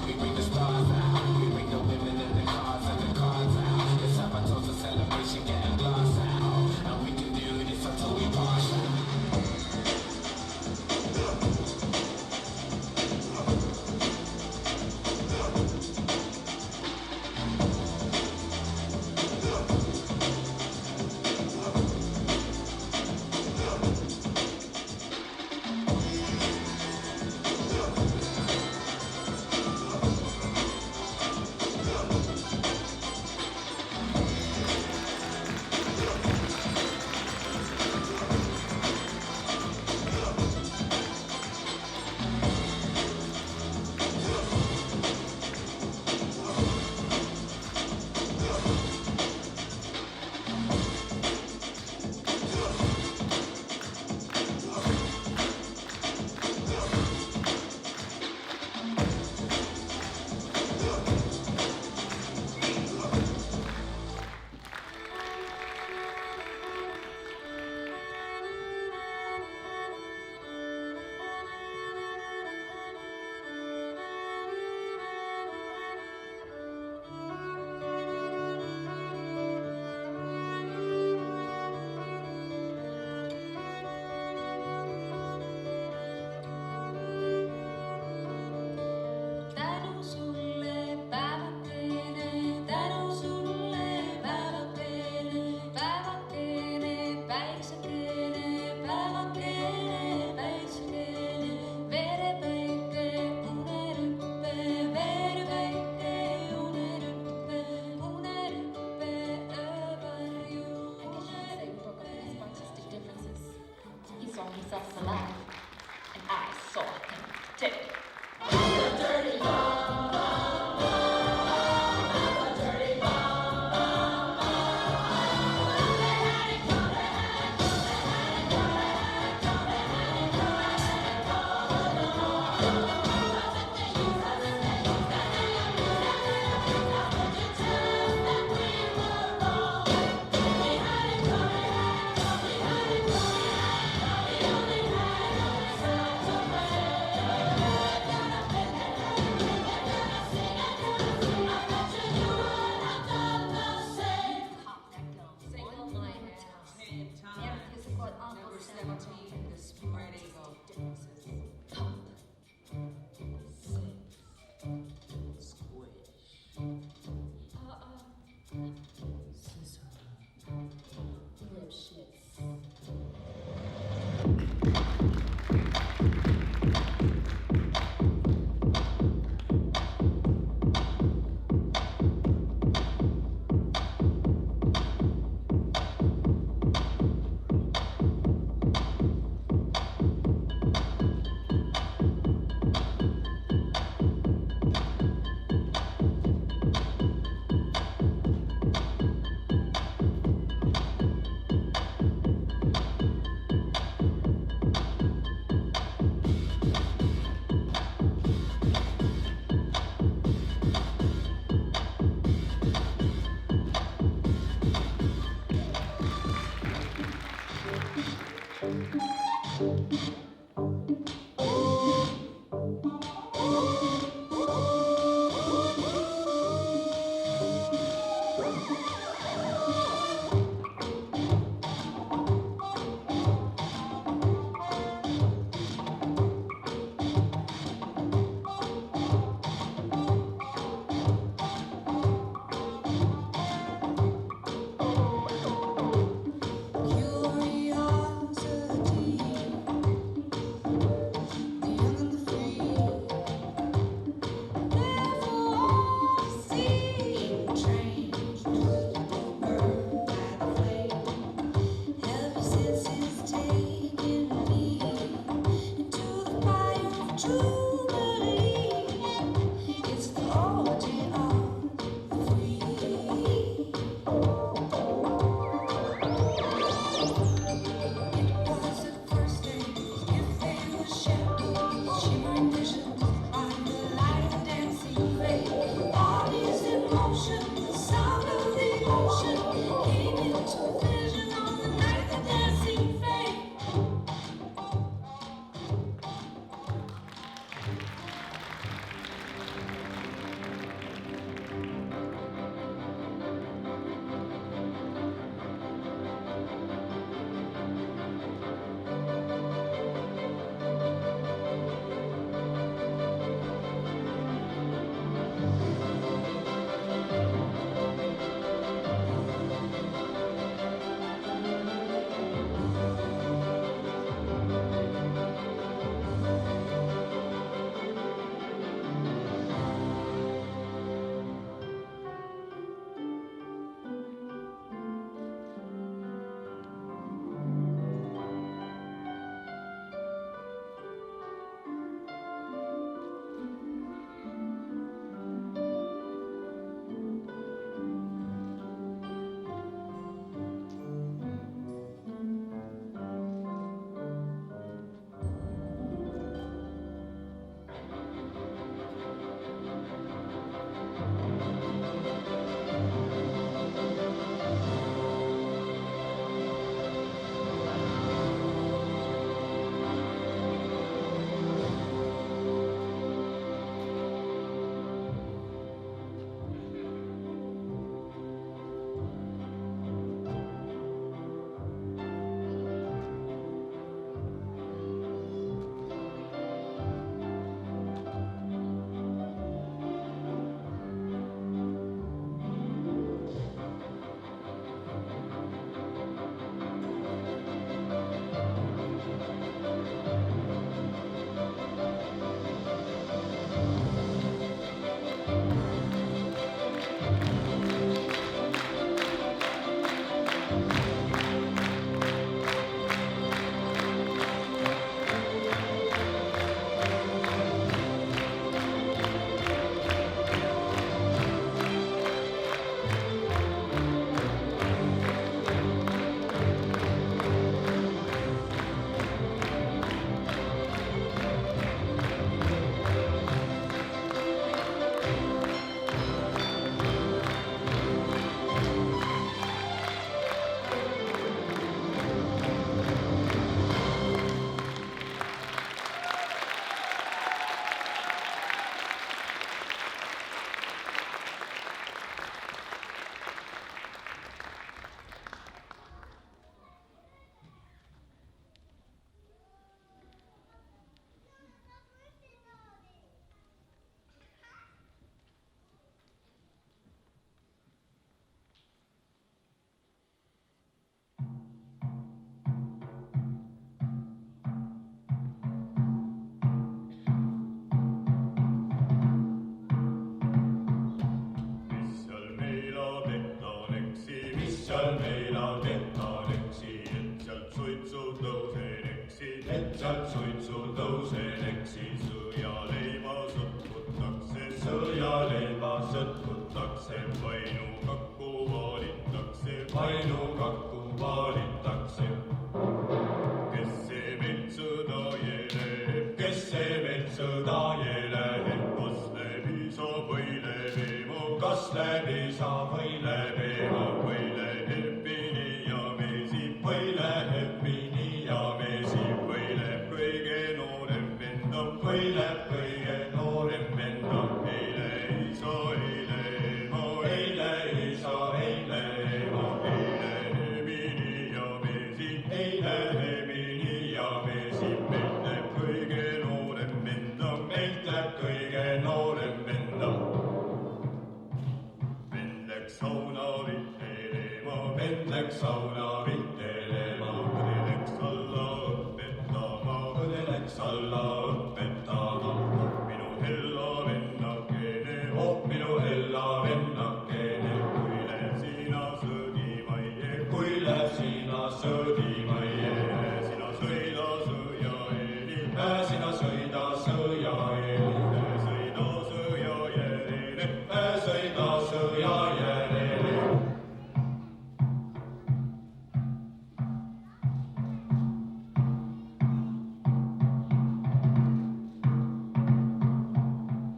We bring the stars out, we bring the women in the car. alive, and I saw him dead. vainukakku vaalitakse. Kes see meilt sõda jääleb, kes see meilt sõda jääleb, kas läbi saab või läbi mu, kas läbi saab või läbi mu, või läheb mini ja mesib, või läheb mini ja mesib, või läheb kõige noorem venda, või läheb kõige noorem venda. Eile isa, eile ema, eile isa, eile ema, eile mini ja mesib, eile mini ja mesib, meilt läheb kõige noorem venda, meilt läheb kõige noorem venda. Vend läks sauna vitelema, vend läks sauna vitelema, õde läks alla õpetama, õde läks alla õpetama. Minu hella vennakene, oh minu hella vennakene, kui läheb sina sõdimaie, kui läheb sina sõdimaie, sina sõida sõjaeeli, sina sõida sõjaeeli, sõida sõja järele, sõida sõja järele.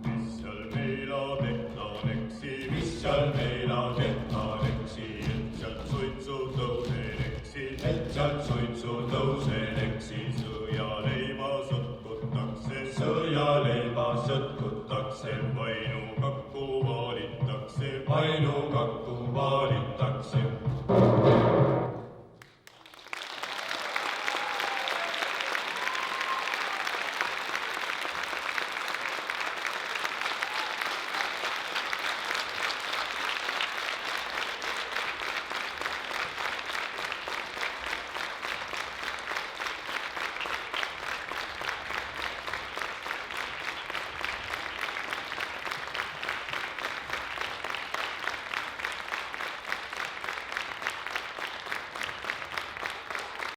Mis seal meila tehtaan eksi, mis seal meila tehtaan eksi, et sealt suitsu tõusen eksi, et sealt suitsu tõusen eksi. Sõjaleiba sõtkutakse, sõjaleiba sõtkutakse, vainukakku vaalitakse, vainukakku vaalitakse.